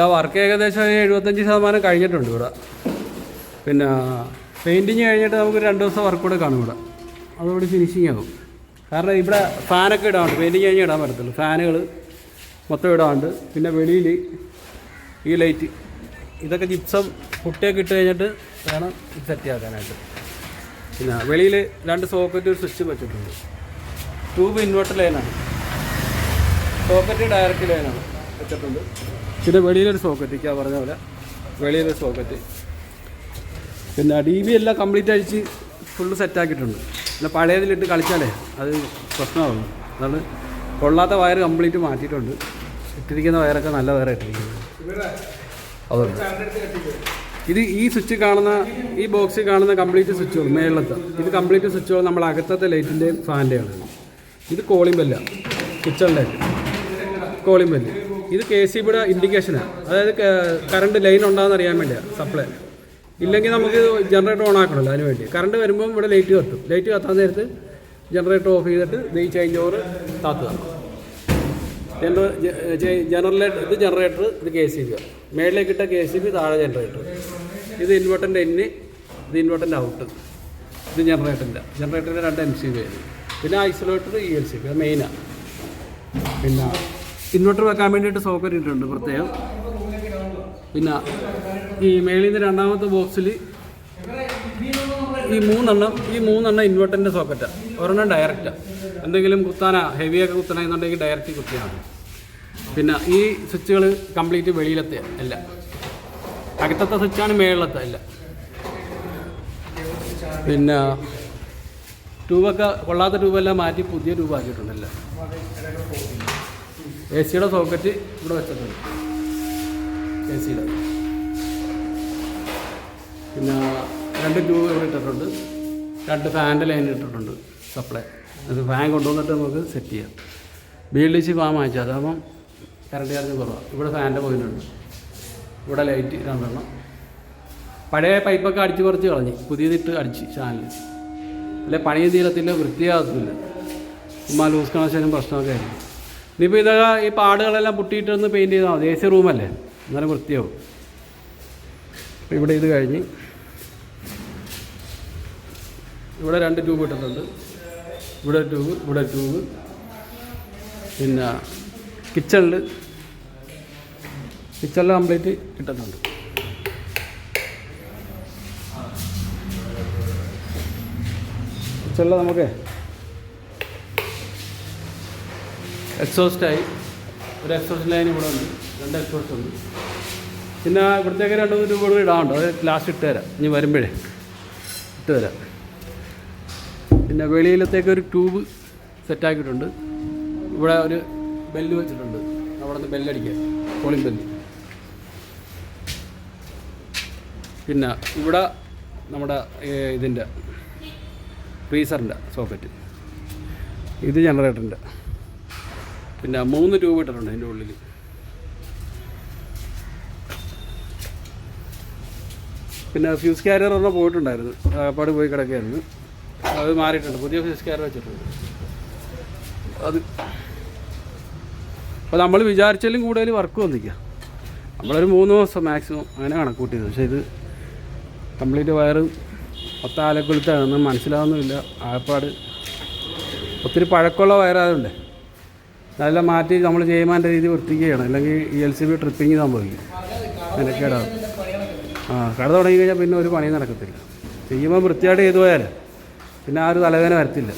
ആ വർക്ക് ഏകദേശം 75% കഴിഞ്ഞിട്ടുണ്ട് ഇവിടെ. പിന്നെ പെയിൻറ്റിങ് കഴിഞ്ഞിട്ട് നമുക്ക് 2 ദിവസം വർക്ക് കൂടെ കാണും ഇവിടെ. അതോടെ ഫിനിഷിങ് ആകും. കാരണം ഇവിടെ ഫാനൊക്കെ ഇടാറുണ്ട്, പെയിൻറ്റിങ് കഴിഞ്ഞ് ഇടാൻ പറ്റത്തുള്ളൂ. ഫാനുകൾ മൊത്തം ഇടാറുണ്ട്. പിന്നെ വെളിയിൽ ഈ ലൈറ്റ് ഇതൊക്കെ ജിപ്സം പുട്ടിയൊക്കെ ഇട്ട് കഴിഞ്ഞിട്ട് വേണം ഇത് സെറ്റ് ആക്കാനായിട്ട്. പിന്നെ വെളിയിൽ 2 സോക്കറ്റ് ഒരു സ്വിച്ച് വെച്ചിട്ടുണ്ട്. ട്യൂബ് ഇൻവെർട്ടർ ലൈനാണ്, സോക്കറ്റ് ഡയറക്റ്റ് ലൈനാണ് വെച്ചിട്ടുണ്ട്. പിന്നെ വെളിയിലൊരു സോക്കറ്റ്, ഞാൻ പറഞ്ഞ പോലെ വെളിയിലൊരു സോക്കറ്റ്. പിന്നെ DB എല്ലാം കംപ്ലീറ്റ് അഴിച്ച് ഫുള്ള് സെറ്റാക്കിയിട്ടുണ്ട്. പിന്നെ പഴയതിലിട്ട് കളിച്ചാലേ അത് പ്രശ്നമാകും. അതാണ് കൊള്ളാത്ത വയർ കംപ്ലീറ്റ് മാറ്റിയിട്ടുണ്ട്. ഇട്ടിരിക്കുന്ന വയറൊക്കെ നല്ല വയർ ഇട്ടിരിക്കുന്നത്. അതുകൊണ്ട് ഈ സ്വിച്ച് കാണുന്ന, ഈ ബോക്സിൽ കാണുന്ന കംപ്ലീറ്റ് സ്വിച്ചുകൾ മേളത്തെ ഇത് കംപ്ലീറ്റ് സ്വിച്ചുകൾ നമ്മൾ അകത്തത്തെ ലൈറ്റിൻ്റെയും ഫാൻ്റെയാണ്. ഇത് കോളിംഗ് ബെല്ലാണ്, കിച്ചൺ ലൈറ്റ് കോളിംഗ് ബെല്ല്. ഇത് KCBയുടെ ഇൻഡിക്കേഷനാണ്, അതായത് കറണ്ട് ലൈൻ ഉണ്ടാകുന്ന അറിയാൻ വേണ്ടിയാണ്, സപ്ലൈ. ഇല്ലെങ്കിൽ നമുക്ക് ജനറേറ്റർ ഓൺ ആക്കണമല്ലോ, അതിന് വേണ്ടി. കറണ്ട് വരുമ്പം ഇവിടെ ലൈറ്റ് കത്തും. ലൈറ്റ് കത്താൻ നേരത്ത് ജനറേറ്റർ ഓഫ് ചെയ്തിട്ട് ഈ ചേഞ്ച് ഓവർ താത്തുക. ജനറേറ്റർ ഇത് ജനറേറ്റർ, ഇത് KCB. മേളിലേക്ക് ഇട്ട KCB, താഴെ ജനറേറ്റർ. ഇത് ഇൻവെർട്ടറിൻ്റെ ഇന്ന്, ഇത് ഇൻവെർട്ടറിൻ്റെ ഔട്ട്. ഇത് ജനറേറ്ററിൻ്റെ 2 MCB ആയിരുന്നു. പിന്നെ ഐസൊലേറ്റർ ELCB മെയിനാണ്. പിന്നെ ഇൻവെർട്ടർ വെക്കാൻ വേണ്ടിയിട്ട് സോക്കറ്റ് ഇട്ടിട്ടുണ്ട് പ്രത്യേകം. പിന്നെ ഈ മേളിൽ നിന്ന് 2ാമത്തെ ബോക്സിൽ ഈ മൂന്നെണ്ണം ഇൻവെർട്ടറിൻ്റെ സോക്കറ്റാണ്. ഒരെണ്ണം ഡയറക്റ്റാണ്. എന്തെങ്കിലും കുത്താനാ ഹെവിയൊക്കെ കുത്തണമെന്നുണ്ടെങ്കിൽ ഡയറക്റ്റ് കുത്തിയാണ്. പിന്നെ ഈ സ്വിച്ചുകൾ കംപ്ലീറ്റ് വെളിയിലത്തെ അല്ല, അകത്തത്തെ സ്വിച്ചാണ് മേളിലത്തെ അല്ല. പിന്നെ ട്യൂബൊക്കെ കൊള്ളാത്ത ട്യൂബെല്ലാം മാറ്റി പുതിയ ട്യൂബാക്കിയിട്ടുണ്ടല്ലോ. AC സോക്കറ്റ് ഇവിടെ വെച്ചിട്ടുണ്ട്, AC. പിന്നെ 2 ട്യൂബ് ഇവിടെ ഇട്ടിട്ടുണ്ട്. 2 ഫാൻ്റെ ലൈൻ ഇട്ടിട്ടുണ്ട്, സപ്ലൈ. അത് ഫാൻ കൊണ്ടുവന്നിട്ട് നമുക്ക് സെറ്റ് ചെയ്യാം. BLDC ഫാൻ വാങ്ങിച്ചാൽ അതാകുമ്പം കറണ്ട് ചാർജ് കുറവാണ്. ഇവിടെ ഫാൻ്റെ പോയിട്ടുണ്ട്. ഇവിടെ ലൈറ്റ് 2 എണ്ണം. പഴയ പൈപ്പൊക്കെ അടിച്ച് പറിച്ച് കളഞ്ഞ് പുതിയതിട്ട് അടിച്ച് ചാനൽ. അല്ലെ പണിയും തീരത്തില്ല, വൃത്തിയാകത്തില്ല. ചുമ്മാ ലൂസ് കണക്ഷനും പ്രശ്നമൊക്കെ ആയിരിക്കും. ഇനിയിപ്പോൾ ഇതൊക്കെ ഈ പാടുകളെല്ലാം പുട്ടിയിട്ടൊന്ന് പെയിൻറ്റ് ചെയ്താൽ മതി. AC റൂമല്ലേ, എന്നാലും വൃത്തിയാവും. അപ്പോൾ ഇവിടെ ഇത് കഴിഞ്ഞ് ഇവിടെ 2 ട്യൂബ് ഇട്ടിട്ടുണ്ട്. ഇവിടെ ട്യൂബ്. പിന്നെ കിച്ചണിൽ കംപ്ലീറ്റ് ഇട്ടിട്ടുണ്ട്. കിച്ചണിൽ നമുക്ക് എക്സോസ്റ്റായി ഒരു എക്സോസ്റ്റ് ലൈൻ ഇവിടെ ഉണ്ട്, 2 എക്സോസ്റ്റ് ഉണ്ട്. പിന്നെ ഇവിടത്തേക്ക് 2 ട്യൂബ് കൂടി ഇടാറുണ്ട്, അത് ലാസ്റ്റ് ഇട്ട് തരാം. ഇനി വരുമ്പോഴേ ഇട്ട് തരാം. പിന്നെ വെളിയിലത്തേക്ക് ഒരു ട്യൂബ് സെറ്റാക്കിയിട്ടുണ്ട്. ഇവിടെ ഒരു ബെല്ല് വെച്ചിട്ടുണ്ട്, അവിടെ നിന്ന് ബെല്ലടിക്കാൻ, കോളിംഗ് ബെല്ല്. പിന്നെ ഇവിടെ നമ്മുടെ ഇതിൻ്റെ ഫ്രീസറിൻ്റെ സോക്കറ്റ്. ഇത് ജനറേറ്ററിൻ്റെ. പിന്നെ 3 ട്യൂബ് ഇട്ടിട്ടുണ്ട് അതിൻ്റെ ഉള്ളിൽ. പിന്നെ ഫ്യൂസ് ക്യാരിയർ ഒരെണ്ണം പോയിട്ടുണ്ടായിരുന്നു, അപ്പാട് പോയി കിടക്കുകയായിരുന്നു. അത് മാറിയിട്ടുണ്ട്, പുതിയ ഫ്യൂസ് ക്യാരിയർ വെച്ചിട്ടുണ്ട്. അത് അപ്പോൾ നമ്മൾ വിചാരിച്ചാലും കൂടുതൽ വർക്ക് വന്നിക്കുക. നമ്മളൊരു 3 ദിവസം മാക്സിമം അങ്ങനെ കണക്ക് കൂട്ടിയത്. പക്ഷേ ഇത് കംപ്ലീറ്റ് വയറ് 10 ആലക്കൊളുത്താണെന്ന് മനസ്സിലാവുന്നുമില്ല. ആപ്പാട് ഒത്തിരി പഴക്കമുള്ള വയറായതുകൊണ്ട് നല്ല മാറ്റി നമ്മൾ ചെയ്യുമ്പോൾ രീതി വൃത്തിക്കുകയാണ്. അല്ലെങ്കിൽ ELCB ട്രിപ്പിങ് സംഭവിക്കും, മെനക്കേടാവും. കട തുടങ്ങി കഴിഞ്ഞാൽ പിന്നെ ഒരു പണി നടക്കത്തില്ല. ചെയ്യുമ്പോൾ വൃത്തിയായിട്ട് ചെയ്തു പോയാൽ പിന്നെ ആ ഒരു തലവേദന വരത്തില്ല.